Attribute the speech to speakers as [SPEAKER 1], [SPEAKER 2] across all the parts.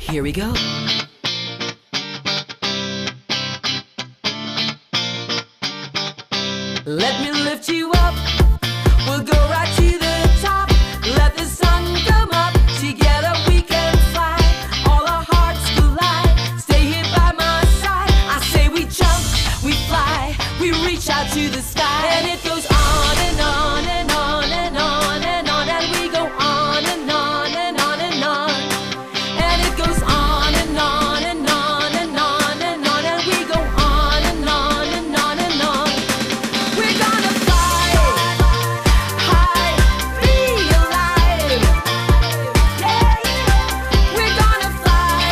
[SPEAKER 1] Here we go. Let me lift you up. We'll go right to the top. Let the sun come up. Together we can fly. All our hearts collide. Stay here by my side. I say we jump, we fly, we reach out to the sky. And it goes on and on and on and on and on. And we go on and on and on and on. And it goes on and on and on and on and on. And we go on and on and on and on. We're gonna fly high, be alive. Yeah. We're gonna fly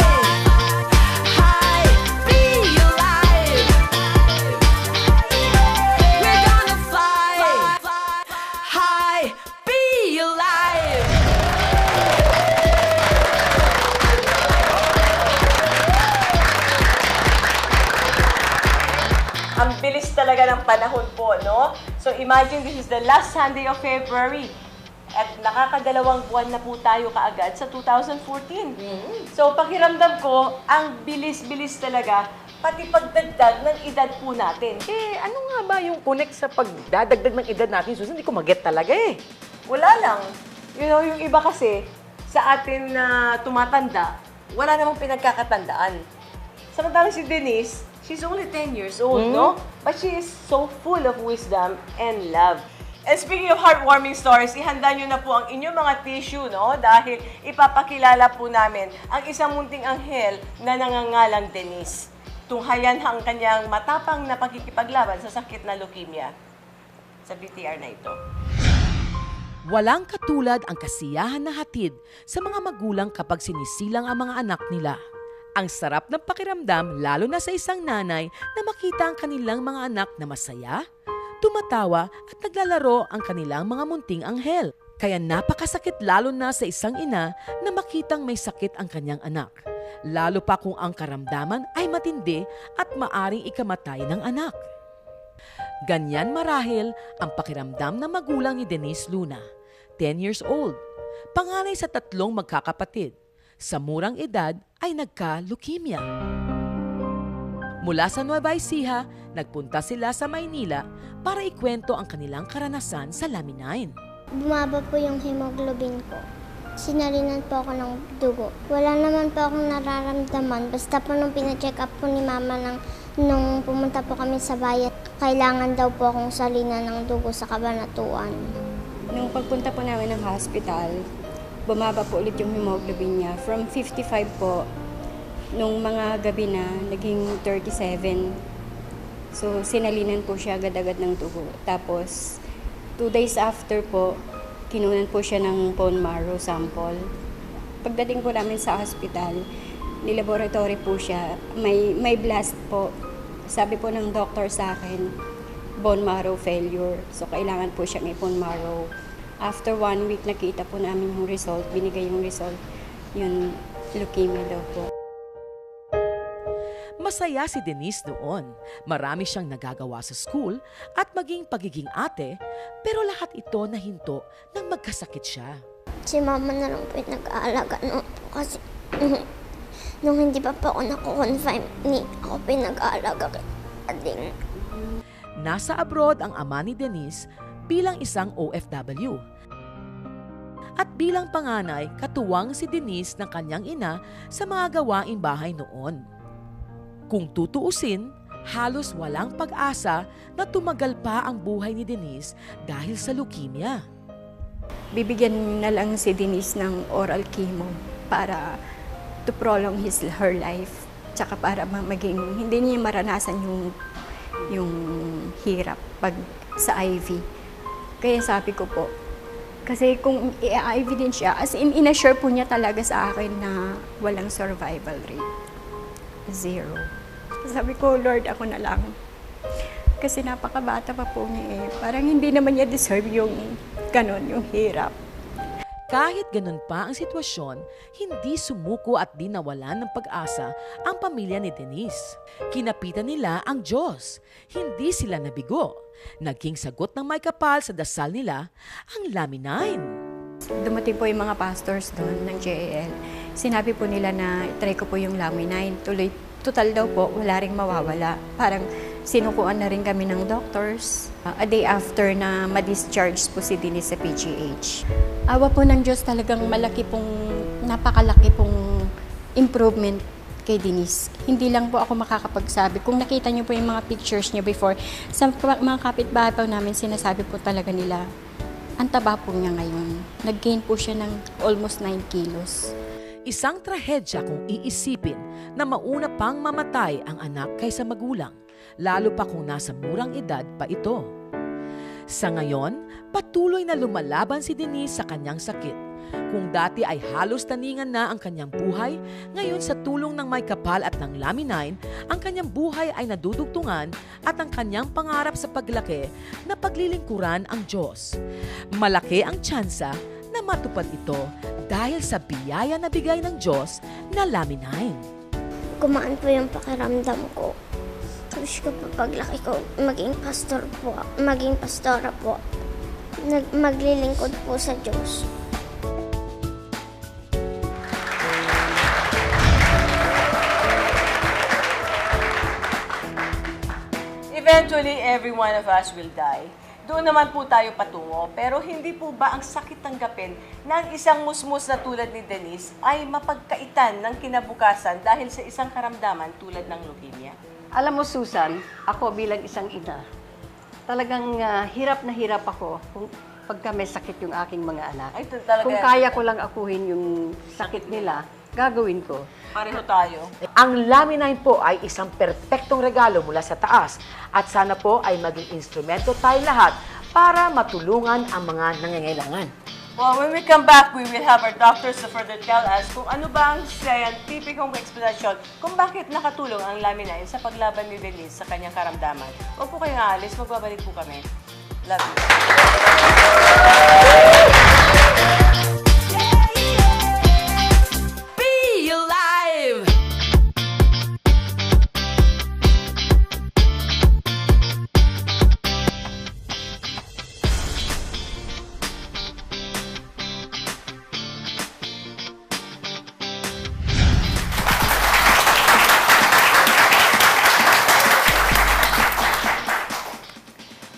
[SPEAKER 1] high, be alive. We're gonna fly high, be alive.
[SPEAKER 2] Ang bilis talaga ng panahon po, no? So imagine this is the last Sunday of February. At nakakadalawang buwan na po tayo kaagad sa 2014. So pakiramdam ko, ang bilis-bilis talaga, pati pagdagdag ng edad po natin.
[SPEAKER 3] Ano nga ba yung connect sa pagdadagdag ng edad natin, Susan? Hindi ko mag-get talaga eh.
[SPEAKER 2] Wala lang. You know, yung iba kasi, sa atin na tumatanda, wala namang pinagkakatandaan. Samantalang si Denise, she's only 10 years old, no? But she is so full of wisdom and love. And speaking of heartwarming stories, ihanda nyo na po ang inyong mga tissue, no? Dahil ipapakilala po namin ang isang munting anghel na nangangalang Denise. Tunghayan ang kanyang matapang na pagkikipaglaban sa sakit na leukemia. Sa BTR na ito.
[SPEAKER 4] Walang katulad ang kasiyahan na hatid sa mga magulang kapag sinisilang ang mga anak nila. Ang sarap ng pakiramdam lalo na sa isang nanay na makita ang kanilang mga anak na masaya, tumatawa at naglalaro ang kanilang mga munting anghel. Kaya napakasakit lalo na sa isang ina na makitang may sakit ang kanyang anak. Lalo pa kung ang karamdaman ay matindi at maaring ikamatay ng anak. Ganyan marahil ang pakiramdam ng magulang ni Denise Luna, 10 years old, panganay sa 3 magkakapatid. Sa murang edad ay nagka-leukemia. Mula sa Nueva Ecija, nagpunta sila sa Maynila para ikwento ang kanilang karanasan sa Laminain.
[SPEAKER 5] Bumaba po yung hemoglobin ko. Sinalinan po ako ng dugo. Wala naman po akong nararamdaman. Basta po nung pina-check up po ni mama nung pumunta po kami sa bayan, kailangan daw po akong salinan ng dugo sa Cabanatuan.
[SPEAKER 6] Nung pagpunta po namin ng hospital, bumaba po ulit yung hemoglobin niya. From 55 po, nung mga gabi na, naging 37. So, sinalinan po siya agad-agad ng dugo. Tapos, 2 days after po, kinunan po siya ng bone marrow sample. Pagdating po namin sa hospital, nilaboratory po siya. May blast po. Sabi po ng doctor sa akin, bone marrow failure. So, kailangan po siyang i-bone marrow. After 1 week, nakita po namin yung result. Binigay yung result. Yung leukemia daw po.
[SPEAKER 4] Masaya si Denise noon. Marami siyang nagagawa sa school at maging pagiging ate, pero lahat ito nahinto nang magkasakit siya.
[SPEAKER 5] Si mama na lang po yung nag-aalaga noon po kasi nung hindi pa po ako naku-confine, ako po yung nag-aalaga kay Ading.
[SPEAKER 4] Nasa abroad ang ama ni Denise bilang isang OFW. At bilang panganay, katuwang si Denise ng kanyang ina sa mga gawaing bahay noon. Kung tutuusin, halos walang pag-asa na tumagal pa ang buhay ni Denise dahil sa leukemia.
[SPEAKER 6] Bibigyan na lang si Denise ng oral chemo para to prolong her life. Tsaka para hindi niya maranasan yung hirap pag sa IV. Kaya sabi ko po, kasi kung i-IV din siya, as in, inassure po niya talaga sa akin na walang survival rate. 0. Sabi ko, Lord, ako na lang. Kasi napakabata pa po niya eh. Parang hindi naman niya deserve yung ganon, yung hirap.
[SPEAKER 4] Kahit ganun pa ang sitwasyon, hindi sumuko at di nawalan ng pag-asa ang pamilya ni Denise. Kinapitan nila ang Diyos. Hindi sila nabigo. Naging sagot ng may kapal sa dasal nila ang Laminain.
[SPEAKER 6] Dumating po yung mga pastors doon ng JAL. sinabi po nila na try ko po yung Laminine. Total daw po, wala ring mawawala. Parang sinukuan na rin kami ng doctors. A day after na ma-discharge po si Denise sa PGH. Awa po ng Diyos, talagang napakalaki pong improvement kay Denise. Hindi lang po ako makakapagsabi. Kung nakita niyo po yung mga pictures niya before, sa mga kapitbahay po namin, sinasabi po talaga nila, ang taba po niya ngayon. Nag-gain po siya ng almost 9 kilos.
[SPEAKER 4] Isang trahedya kung iisipin na mauna pang mamatay ang anak kaysa magulang, lalo pa kung nasa murang edad pa ito. Sa ngayon, patuloy na lumalaban si Denise sa kanyang sakit. Kung dati ay halos taningan na ang kanyang buhay, ngayon sa tulong ng may kapal at ng Laminine, ang kanyang buhay ay nadudugtungan at ang kanyang pangarap sa paglaki na paglilingkuran ang Diyos. Malaki ang tsansa na matupad ito dahil sa biyaya na bigay ng Diyos na Laminine.
[SPEAKER 5] Gumaan po yung pakiramdam ko. Wish ko po paglaki ko, maging pastora po. Maglilingkod po sa Diyos.
[SPEAKER 2] Eventually, every one of us will die. Doon naman po tayo patungo. Pero hindi po ba ang sakit tanggapin na ang isang musmus na tulad ni Denise ay mapagkaitan ng kinabukasan dahil sa isang karamdaman tulad ng leukemia?
[SPEAKER 7] Alam mo, Susan, ako bilang isang ina, talagang hirap na hirap ako kung pagka may sakit yung aking mga anak.
[SPEAKER 2] Ay, talaga.
[SPEAKER 7] Kung kaya ko lang akuhin yung sakit nila, gagawin ko.
[SPEAKER 2] Pareho tayo.
[SPEAKER 3] Ang Laminine po ay isang perpektong regalo mula sa taas at sana po ay maging instrumento tayo lahat para matulungan ang mga nangangailangan.
[SPEAKER 2] Well, when we come back, we will have our doctors to further tell us kung ano ba ang scientificong explanation kung bakit nakatulong ang Laminine sa paglaban ni Denise sa kanyang karamdaman. Huwag po kayong aalis, magbabalik po kami. Love you.
[SPEAKER 1] Be alive!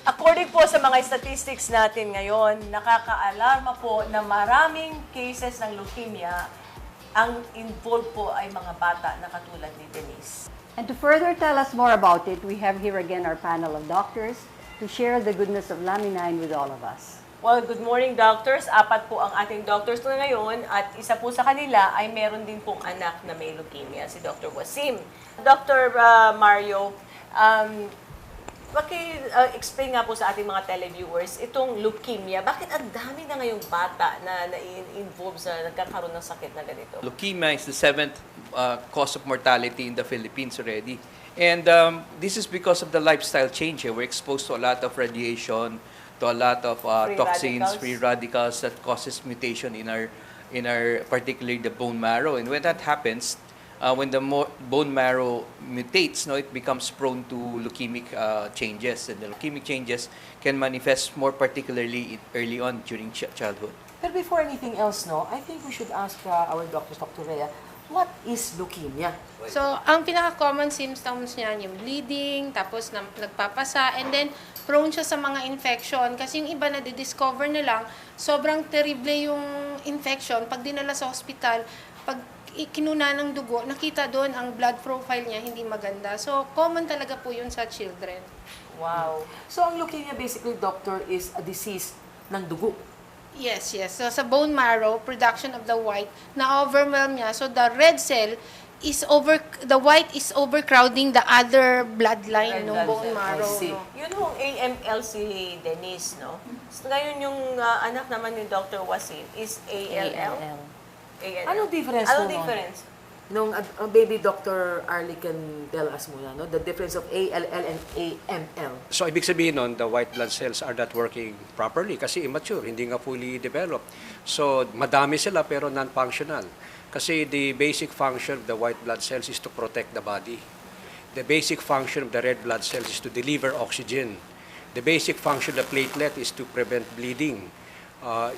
[SPEAKER 2] According po sa mga statistics natin ngayon, nakakaalarma po na maraming cases ng leukemia ang involved po ay mga bata na katulad ni Denise.
[SPEAKER 7] And to further tell us more about it, we have here again our panel of doctors to share the goodness of Laminine with all of us.
[SPEAKER 2] Well, good morning doctors. 4 po ang ating doctors na ngayon at isa po sa kanila ay meron din pong anak na may leukemia, si Dr. Wasim. Dr. Mario, explain nga po sa ating mga televiewers itong leukemia. Bakit ang dami na ngayong bata na involved sa nagkakaroon ng sakit na ganito?
[SPEAKER 8] Leukemia is the 7th cause of mortality in the Philippines already. And this is because of the lifestyle change. We're exposed to a lot of radiation, to a lot of toxins, free radicals that causes mutation in our particularly the bone marrow. And when that happens, when the bone marrow mutates, it becomes prone to leukemic changes. And the leukemic changes can manifest more particularly early on during childhood.
[SPEAKER 3] But before anything else, I think we should ask our doctor, Dr. Rhea, what is leukemia?
[SPEAKER 9] So, ang pinaka-common symptoms niyan, yung bleeding, tapos nagpapasa, and then prone siya sa mga infection. Kasi yung iba na discover na lang, sobrang terrible yung infection. Pag dinala sa hospital, pag kinuna ng dugo, nakita doon ang blood profile niya, hindi maganda. So, common talaga po yun sa children.
[SPEAKER 3] Wow. So, ang leukemia basically, doctor, is a disease ng dugo.
[SPEAKER 9] Yes, yes. So, sa bone marrow, production of the white, na-overwhelm niya. So, the red cell the white is overcrowding the other bloodline ng bone marrow.
[SPEAKER 2] No? Yun yung AML si Denise, no? So, ngayon yung anak naman ni Dr. Wasim is ALL. ALL.
[SPEAKER 3] Anong difference
[SPEAKER 2] Anong
[SPEAKER 3] mo,
[SPEAKER 2] difference?
[SPEAKER 3] Nung baby Dr. Arlie can tell us muna, the difference of ALL and AML.
[SPEAKER 10] So, ibig sabihin nun, the white blood cells are not working properly kasi immature, hindi nga fully developed. So, madami sila pero non-functional. Kasi the basic function of the white blood cells is to protect the body. The basic function of the red blood cells is to deliver oxygen. The basic function of the platelet is to prevent bleeding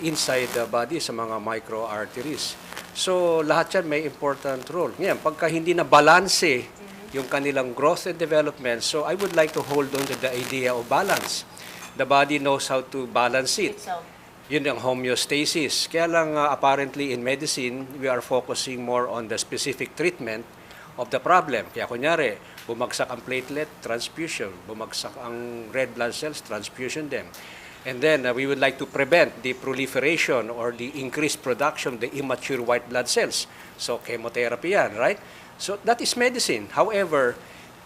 [SPEAKER 10] inside the body sa mga microarteries. So, lahat yan may important role. Ngayon, pagka hindi na balanse yung kanilang growth and development, so I would like to hold on to the idea of balance. The body knows how to balance it. Yun ang homeostasis. Kaya lang, apparently in medicine, we are focusing more on the specific treatment of the problem. Kaya kunyari, bumagsak ang platelet, transfusion. Bumagsak ang red blood cells, transfusion them. And then we would like to prevent the proliferation or the increased production of the immature white blood cells. So chemotherapy yan, right? So that is medicine. However,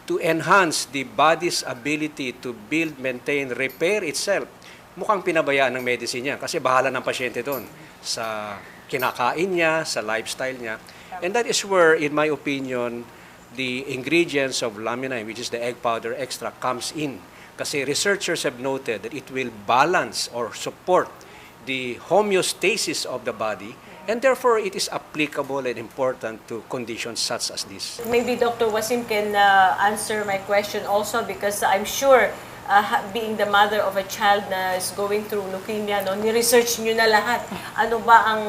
[SPEAKER 10] to enhance the body's ability to build, maintain, repair itself, mukhang pinabayaan ng medicine yan kasi bahala ng pasyente doon sa kinakain niya, sa lifestyle niya. And that is where, in my opinion, the ingredients of laminine, which is the egg powder extract, comes in. Kasi researchers have noted that it will balance or support the homeostasis of the body, and therefore it is applicable and important to conditions such as this.
[SPEAKER 2] Maybe Dr. Wasim can answer my question also because I'm sure being the mother of a child na is going through leukemia, no, ni-research nyo na lahat. Ano ba ang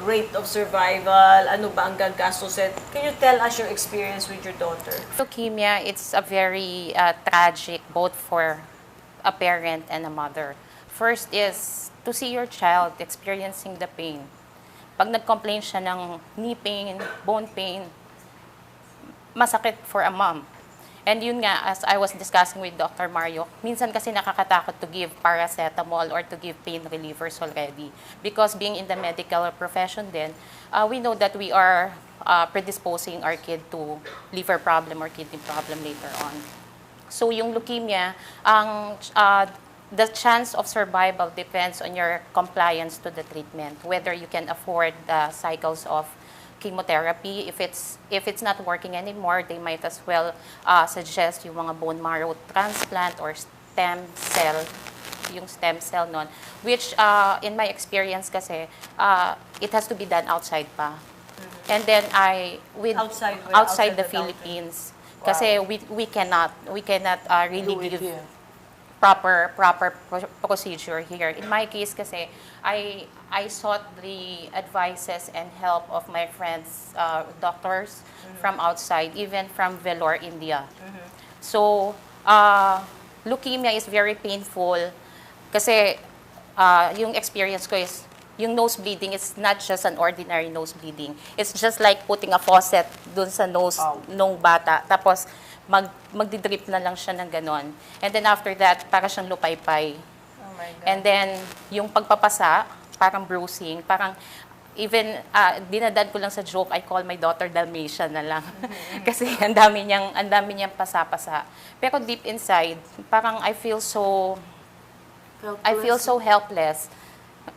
[SPEAKER 2] rate of survival? Ano ba ang gagastos? Can you tell us your experience with your daughter?
[SPEAKER 11] Leukemia, it's a very tragic both for a parent and a mother. First is to see your child experiencing the pain. Pag nag-complain siya ng knee pain, bone pain, masakit for a mom. And yun nga, as I was discussing with Dr. Mario, minsan kasi nakakatakot to give paracetamol or to give pain relievers already. Because being in the medical profession then, we know that we are predisposing our kid to liver problem or kidney problem later on. So yung leukemia, the chance of survival depends on your compliance to the treatment, whether you can afford the cycles of chemotherapy. If it's not working anymore, they might as well suggest yung mga bone marrow transplant or stem cell, yung stem cell nun, which in my experience kasi, it has to be done outside pa. And then outside the Philippines, kasi we cannot really give proper procedure here. In my case kasi, I sought the advices and help of my friends, doctors from outside, even from Vellore, India. So, leukemia is very painful kasi yung experience ko is, yung nose bleeding is not just an ordinary nose bleeding. It's just like putting a faucet dun sa nose nung bata. Tapos, magdidrip na lang siya ng ganon. And then after that, para siyang lupaypay.
[SPEAKER 2] Oh my God.
[SPEAKER 11] And then, yung pagpapasa, parang bruising, parang even, dinadad ko lang sa joke, I call my daughter Dalmatian na lang. Kasi ang dami niyang pasa-pasa. Pero deep inside, parang I feel so helpless.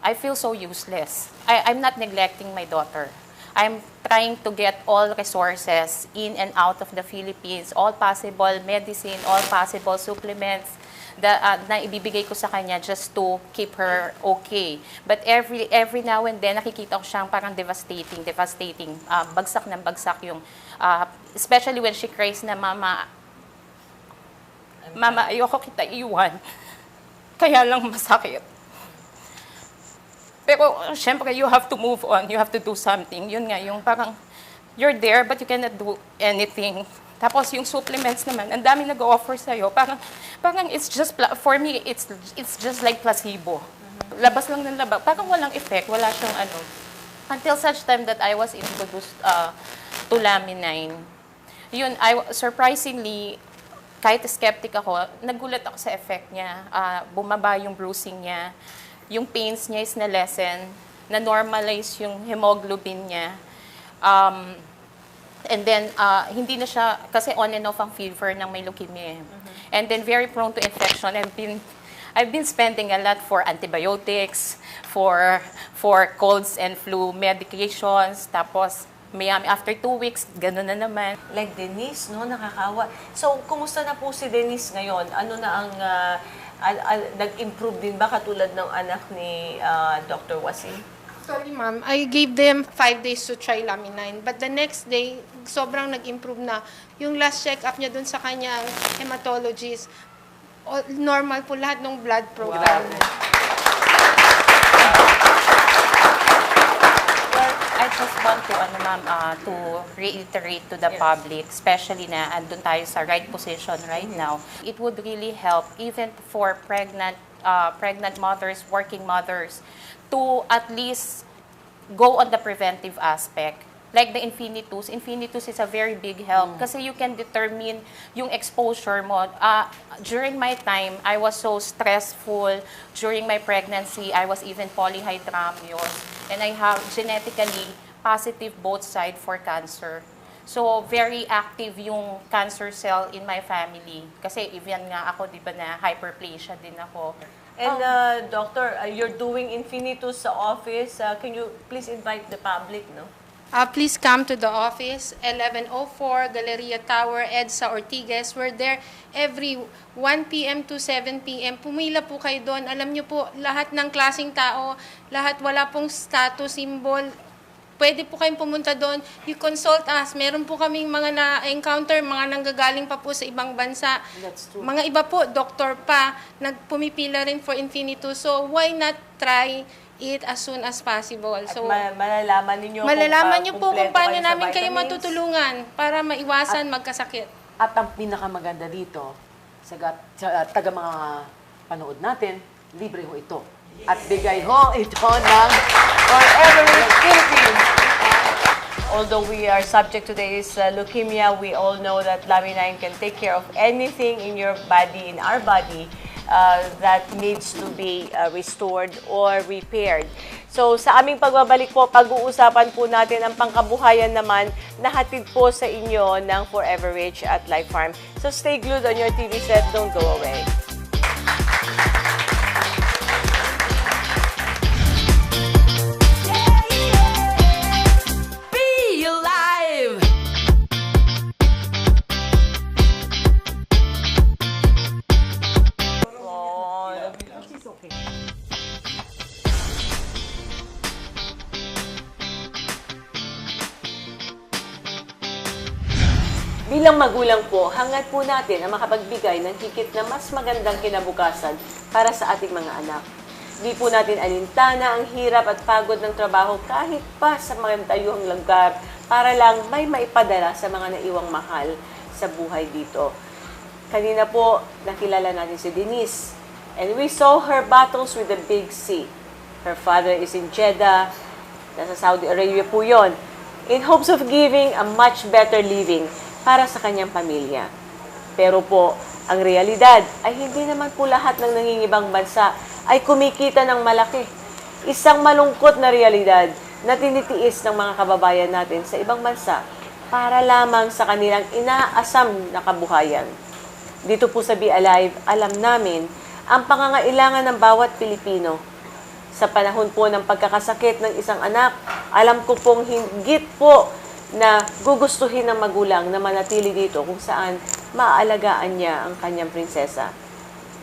[SPEAKER 11] I feel so useless. I'm not neglecting my daughter. I'm trying to get all resources in and out of the Philippines, all possible medicine, all possible supplements na ibibigay ko sa kanya just to keep her okay. But every now and then, nakikita ko siyang parang devastating. Bagsak ng bagsak yung, especially when she cries na, Mama, ayoko kita iwan. Kaya lang masakit. Pero, syempre, you have to move on. You have to do something. Yun nga, yung parang, you're there, but you cannot do anything. Tapos, yung supplements naman, ang dami nag-offer sa'yo. Parang it's just, for me, it's just like placebo. Labas lang ng labas. Parang walang effect. Wala siyang ano. Until such time that I was introduced to laminine. Yun, surprisingly, kahit skeptic ako, nagulat ako sa effect niya. Bumaba yung bruising niya. Yung pains niya is na-lessen, na-normalize yung hemoglobin niya. And then, hindi na siya, kasi on and off ang fever ng may leukemia. And then, very prone to infection. I've been spending a lot for antibiotics, for colds and flu medications. Tapos, after 2 weeks, gano'n na naman.
[SPEAKER 2] Like Denise, no? Nakakawa. So, kumusta na po si Denise ngayon? Ano na ang nag-improve din ba katulad ng anak ni Dr. Wasim?
[SPEAKER 9] Sorry, ma'am. I gave them 5 days to try laminine. But the next day, sobrang nag-improve na. Yung last check-up niya dun sa kanyang hematologist, normal po lahat ng blood profile.
[SPEAKER 2] Well,
[SPEAKER 11] ma'am, to reiterate to the public, especially na andun tayo sa right position right now, it would really help even for pregnant mothers, working mothers, to at least go on the preventive aspect. Like the Infinitus. Infinitus is a very big help kasi you can determine yung exposure mo. During my time, I was so stressful. During my pregnancy, I was even polyhydramnios. And I have genetically positive both side for cancer. So, very active yung cancer cell in my family. Kasi even nga ako, di ba, na hyperplasia din ako.
[SPEAKER 2] And Doctor, you're doing Infinitus sa office. Can you please invite the public, no?
[SPEAKER 9] Please come to the office, 1104 Galleria Tower, EDSA Ortigas. We're there every 1 p.m. to 7 p.m. Pumila po kayo doon. Alam niyo po, lahat ng klaseng tao, lahat wala pong status, symbol, pwede po kayong pumunta doon. You consult us. Meron po kaming mga na-encounter, mga nanggagaling pa po sa ibang bansa.
[SPEAKER 2] That's true.
[SPEAKER 9] Mga iba po, doktor pa, nagpumipila rin for Infinitus. So, why not try it as soon as possible?
[SPEAKER 2] At
[SPEAKER 9] So,
[SPEAKER 2] malalaman ninyo
[SPEAKER 9] malalaman niyo po kung
[SPEAKER 2] kumpleto
[SPEAKER 9] paano
[SPEAKER 2] kayo sa
[SPEAKER 9] namin kayo
[SPEAKER 2] vitamins.
[SPEAKER 9] matutulungan para maiwasan magkasakit.
[SPEAKER 3] At ang pinakamaganda dito, sa taga mga panood natin, libre ho ito. At bigay ho ito ng
[SPEAKER 2] Forever Rich Philippines. Although we are subject to this leukemia, we all know that Laminine can take care of anything in your body, in our body, that needs to be restored or repaired. So sa aming pagbabalik po, pag-uusapan po natin ang pangkabuhayan naman na hatid po sa inyo ng Forever Rich at Life Farm. So stay glued on your TV set, don't go away.
[SPEAKER 1] Be alive.
[SPEAKER 2] Bilang magulang po, hangad po natin na makapagbigay ng higit na mas magandang kinabukasan para sa ating mga anak. Di po natin alintana ang hirap at pagod ng trabaho kahit pa sa magandayuhang lugar para lang may maipadala sa mga naiwang mahal sa buhay dito. Kanina po, nakilala natin si Denise. And we saw her battles with the big C. Her father is in Jeddah. Nasa Saudi Arabia po yon. In hopes of giving a much better living para sa kanyang pamilya. Pero po, ang realidad ay hindi naman po lahat ng nangingibang bansa ay kumikita ng malaki. Isang malungkot na realidad na tinitiis ng mga kababayan natin sa ibang bansa para lamang sa kanilang inaasam na kabuhayan. Dito po sa Be Alive, alam namin ang pangangailangan ng bawat Pilipino. Sa panahon po ng pagkakasakit ng isang anak, alam ko pong higit po na gugustuhin ng magulang na manatili dito kung saan maaalagaan niya ang kanyang prinsesa.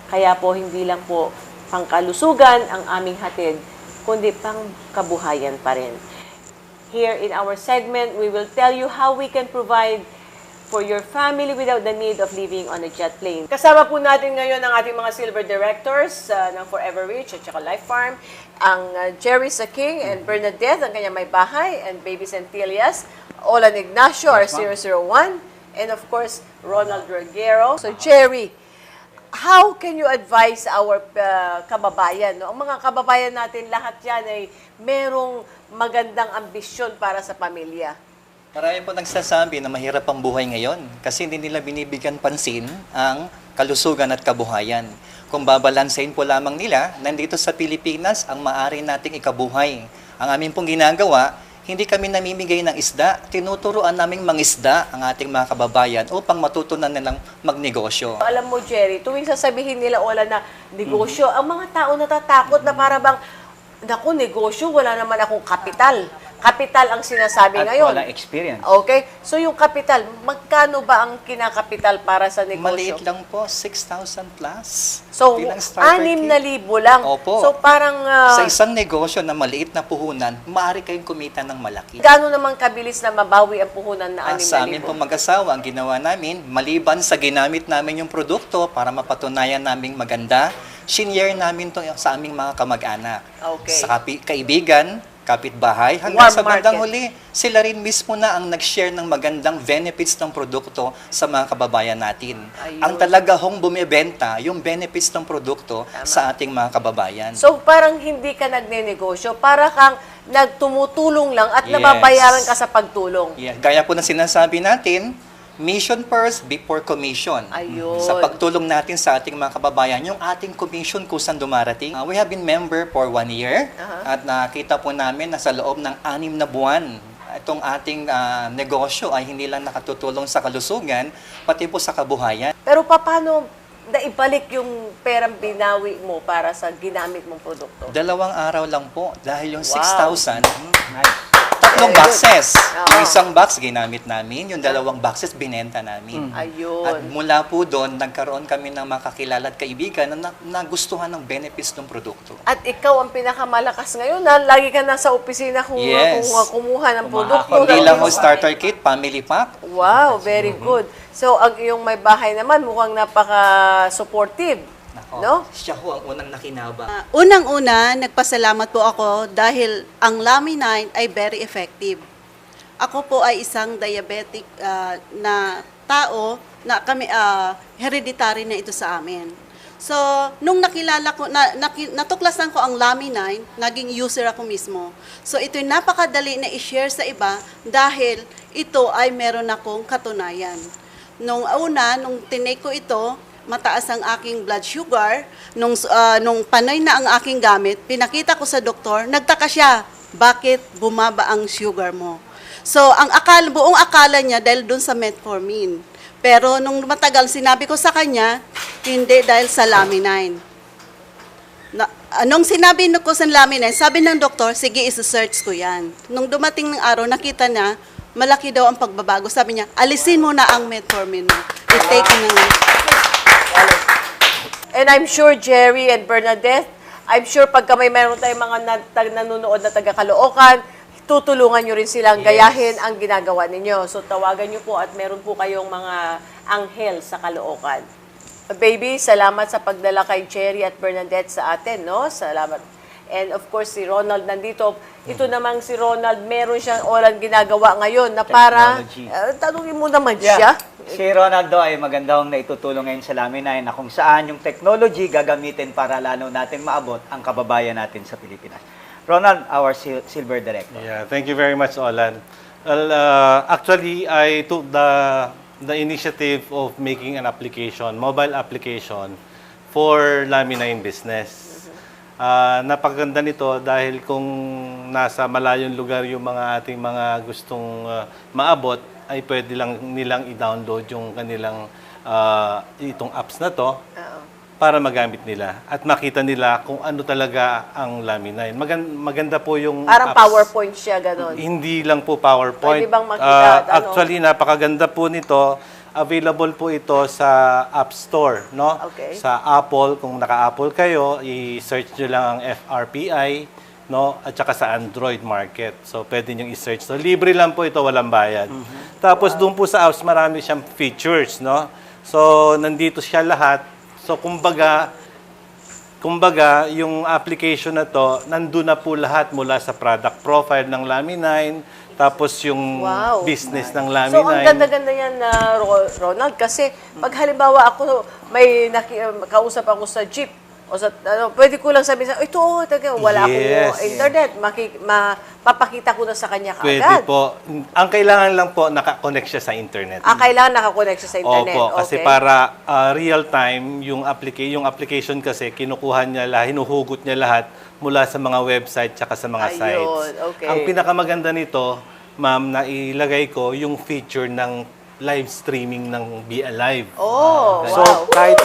[SPEAKER 2] Kaya po hindi lang po pangkalusugan ang aming hatid, kundi pang kabuhayan pa rin. Here in our segment, we will tell you how we can provide for your family without the need of living on a jet plane. Kasama po natin ngayon ang ating mga silver directors ng Forever Rich at saka Life Farm, ang Jerry Saking and Bernadette, ang kanyang may bahay, and Baby Centillas, Olan Ignacio, our 001, and of course, Ronald Reguero. So Jerry, how can you advise our kababayan? No? Ang mga kababayan natin, lahat yan ay merong magandang ambisyon para sa pamilya.
[SPEAKER 12] Marami po nagsasabi na mahirap ang buhay ngayon kasi hindi nila binibigyan pansin ang kalusugan at kabuhayan. Kung babalansein po lamang nila, nandito sa Pilipinas ang maaari nating ikabuhay. Ang amin pong ginagawa, hindi kami namimigay ng isda, tinuturuan naming mangisda ang ating mga kababayan upang matutunan nilang magnegosyo.
[SPEAKER 2] Alam mo, Jerry, tuwing sasabihin nila, Ola, na negosyo, ang mga tao natatakot na para bang, naku, negosyo, wala naman akong kapital. Kapital ang sinasabi
[SPEAKER 13] At
[SPEAKER 2] ngayon.
[SPEAKER 13] walang experience.
[SPEAKER 2] Okay? So yung kapital, magkano ba ang kinakapital para sa negosyo?
[SPEAKER 12] Maliit lang po, 6,000 plus.
[SPEAKER 2] So,
[SPEAKER 12] Bilang starter
[SPEAKER 2] 6,000 lang.
[SPEAKER 12] Opo.
[SPEAKER 2] So parang...
[SPEAKER 12] Sa isang negosyo na maliit na puhunan, maaari kayong kumita ng malaki.
[SPEAKER 2] Gaano naman kabilis na mabawi ang puhunan na 6,000?
[SPEAKER 12] Sa amin pong mag-asawa, ang ginawa namin, maliban sa ginamit namin yung produkto para mapatunayan naming maganda, shinare namin to sa aming mga kamag-anak.
[SPEAKER 2] Okay.
[SPEAKER 12] Sa kaibigan, kapitbahay, hanggang
[SPEAKER 2] Warm
[SPEAKER 12] sa bandang
[SPEAKER 2] market.
[SPEAKER 12] huli, sila rin mismo na ang nag-share ng magandang benefits ng produkto sa mga kababayan natin.
[SPEAKER 2] Ayun.
[SPEAKER 12] Ang talaga hong bumibenta, yung benefits ng produkto sa ating mga kababayan.
[SPEAKER 2] So parang hindi ka nagnenegosyo, para kang nagtumutulong lang at
[SPEAKER 12] Yes.
[SPEAKER 2] nababayaran ka sa pagtulong.
[SPEAKER 12] Yeah, gaya po ng sinasabi natin, mission first before commission.
[SPEAKER 2] Ayun.
[SPEAKER 12] Sa pagtulong natin sa ating mga kababayan, yung ating commission kung saan dumarating. We have been member for 1 year at nakita po namin na sa loob ng 6 na buwan, itong ating negosyo ay hindi lang nakatutulong sa kalusugan, pati po sa kabuhayan.
[SPEAKER 2] Pero paano naibalik yung perang binawi mo para sa ginamit mong produkto?
[SPEAKER 12] 2 araw lang po dahil yung
[SPEAKER 2] Wow.
[SPEAKER 12] 6,000, tatlong
[SPEAKER 2] Very good.
[SPEAKER 12] boxes.
[SPEAKER 2] Oo.
[SPEAKER 12] Yung isang box ginamit namin, yung 2 boxes binenta namin.
[SPEAKER 2] Ayun.
[SPEAKER 12] At mula po doon, nagkaroon kami ng makakilala at kaibigan na nagustuhan ng benefits ng produkto.
[SPEAKER 2] At ikaw ang pinakamalakas ngayon na lagi ka nasa opisina
[SPEAKER 12] Yes.
[SPEAKER 2] kumuha ng produkto.
[SPEAKER 12] Hindi lang ho starter kit, family pack.
[SPEAKER 2] Wow, very good. So, ang iyong may bahay naman mukhang napaka-supportive. No?
[SPEAKER 12] Siya ho ang unang nakinabang.
[SPEAKER 13] Unang-una, nagpasalamat po ako dahil ang Laminine ay very effective. Ako po ay isang diabetic na tao na kami hereditary na ito sa amin. So, nung nakilala ko, natuklasan ko ang Laminine, naging user ako mismo. So, ito'y napakadali na i-share sa iba dahil ito ay meron akong katunayan. Nung tinake ko ito, mataas ang aking blood sugar. Nung panay na ang aking gamit, pinakita ko sa doktor, nagtaka siya, bakit bumaba ang sugar mo? So, buong akala niya dahil dun sa metformin. Pero nung matagal, sinabi ko sa kanya, hindi dahil sa Laminine. Nung sinabi ko sa Laminine, sabi ng doktor, sige, isa-search ko yan. Nung dumating ng araw, nakita na, malaki daw ang pagbabago. Sabi niya, alisin mo na ang metformin mo. I-take mo na.
[SPEAKER 2] And I'm sure Jerry and Bernadette, I'm sure pagka meron tayong mga nanonood na taga-Caloocan, tutulungan nyo rin silang gayahin ang ginagawa ninyo. So tawagan nyo po at meron po kayong mga anghel sa Caloocan. Baby, salamat sa pagdala kay Jerry at Bernadette sa atin, no? Salamat. And of course, si Ronald nandito. Ito namang si Ronald, meron siyang olang ginagawa ngayon na para, tanungin mo naman siya.
[SPEAKER 14] Si Ronaldo ay magandang naitutulong ngayon sa Laminine na kung saan yung technology gagamitin para lalo natin maabot ang kababayan natin sa Pilipinas. Ronald, our Silver Director.
[SPEAKER 15] Yeah, thank you very much, Olan. Well, actually, I took the initiative of making an application, mobile application, for Laminine business. Napaganda nito dahil kung nasa malayong lugar yung mga ating mga gustong maabot, ay pwede lang nilang i-download yung kanilang itong apps na to para magamit nila at makita nila kung ano talaga ang Laminine. Maganda po yung
[SPEAKER 2] Parang
[SPEAKER 15] apps.
[SPEAKER 2] PowerPoint siya, gano'n.
[SPEAKER 15] Hindi lang po PowerPoint.
[SPEAKER 2] Pwede bang makita?
[SPEAKER 15] Actually, napakaganda po nito. Available po ito sa App Store, no?
[SPEAKER 2] Okay.
[SPEAKER 15] Sa Apple, kung naka-Apple kayo, i-search nyo lang ang FRPI, no? At saka sa Android market. So, pwede nyo i-search. So, libre lang po ito, walang bayad. Tapos, doon po sa apps, marami siyang features, no? So, nandito siya lahat. So, kumbaga, yung application na to, nandun na po lahat mula sa product profile ng Laminine, tapos yung business ng Laminine.
[SPEAKER 2] So, ang ganda-ganda yan, Ronald, kasi pag halimbawa ako, may kausap ako sa jeep, o sa, pwede ko lang sabihin, ito, wala akong internet, mapapakita ko na sa kanya kaagad.
[SPEAKER 15] Pwede po. Ang kailangan lang po, naka-connect siya sa internet.
[SPEAKER 2] Kailangan naka-connect siya sa internet.
[SPEAKER 15] Opo, kasi para real-time, yung application kasi, kinukuha niya, hinuhugot niya lahat mula sa mga website tsaka sa mga sites.
[SPEAKER 2] Okay.
[SPEAKER 15] Ang pinakamaganda nito, ma'am, na ilagay ko yung feature ng live streaming ng Be Alive. So, kahit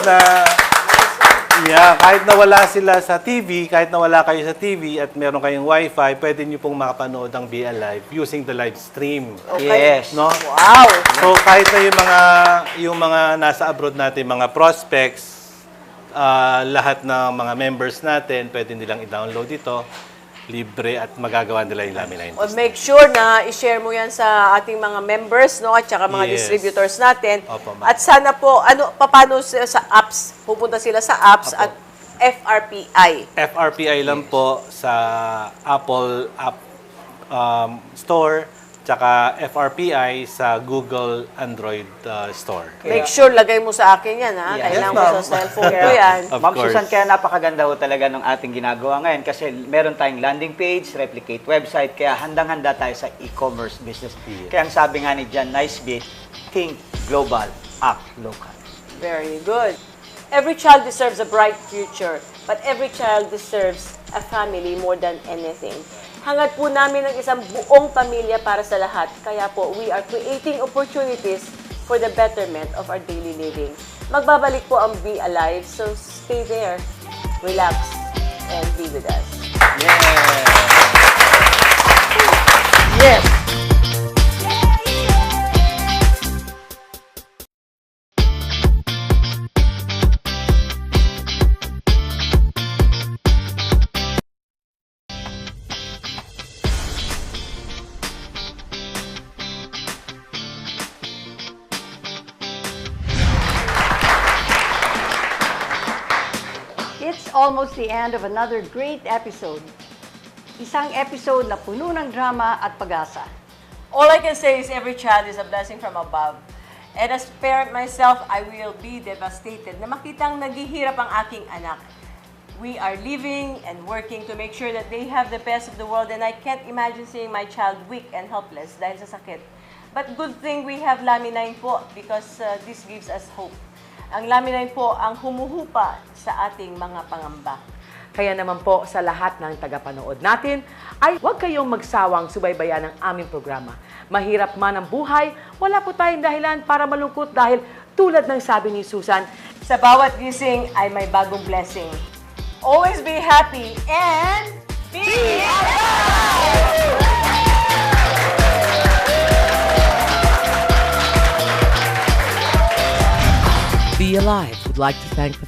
[SPEAKER 15] na wala sila sa TV, kahit na wala kayo sa TV at meron kayong Wi-Fi, pwede nyo pong makapanood ang Be Alive using the live stream.
[SPEAKER 2] Okay.
[SPEAKER 15] Yes. No?
[SPEAKER 2] Wow!
[SPEAKER 15] So kahit na yung mga nasa abroad natin, mga prospects, lahat ng mga members natin, pwede nilang i-download ito. Libre at magagawa nila yung Laminine.
[SPEAKER 2] Make sure na i-share mo yan sa ating mga members, no, at saka mga distributors natin.
[SPEAKER 15] Opo,
[SPEAKER 2] at sana po, paano sa apps? Pupunta sila sa apps at FRPI.
[SPEAKER 15] FRPI lang po sa Apple Store, tsaka FRPI sa Google Android Store.
[SPEAKER 2] Make sure lagay mo sa akin yan, ha?
[SPEAKER 14] Yes,
[SPEAKER 2] Kailangan
[SPEAKER 14] ma'am.
[SPEAKER 2] mo sa cellphone ko yan.
[SPEAKER 15] Of
[SPEAKER 14] Ma'am
[SPEAKER 15] course.
[SPEAKER 14] Susan, kaya napakaganda ho talaga ng ating ginagawa ngayon kasi meron tayong landing page, replicate website, kaya handang-handa tayo sa e-commerce business.
[SPEAKER 15] Yes.
[SPEAKER 14] Kaya ang sabi nga ni John Naisbitt, think global, act local.
[SPEAKER 2] Very good. Every child deserves a bright future, but every child deserves a family more than anything. Hangad po namin ang isang buong pamilya para sa lahat. Kaya po, we are creating opportunities for the betterment of our daily living. Magbabalik po ang Be Alive, so stay there, relax, and be with us.
[SPEAKER 14] Yes!
[SPEAKER 7] It's almost the end of another great episode. Isang episode na puno ng drama at pag-asa.
[SPEAKER 2] All I can say is every child is a blessing from above. And as parent myself, I will be devastated na makitang naghihirap ang aking anak. We are living and working to make sure that they have the best of the world, and I can't imagine seeing my child weak and helpless dahil sa sakit. But good thing we have Laminine po because this gives us hope. Ang Laminine po ang humuhupa sa ating mga pangamba.
[SPEAKER 3] Kaya naman po sa lahat ng tagapanood natin, ay huwag kayong magsawang subaybayan ang aming programa. Mahirap man ang buhay, wala po tayong dahilan para malungkot dahil tulad ng sabi ni Susan,
[SPEAKER 2] sa bawat gising ay may bagong blessing. Always be happy and be alive!
[SPEAKER 4] Be Alive would like to thank the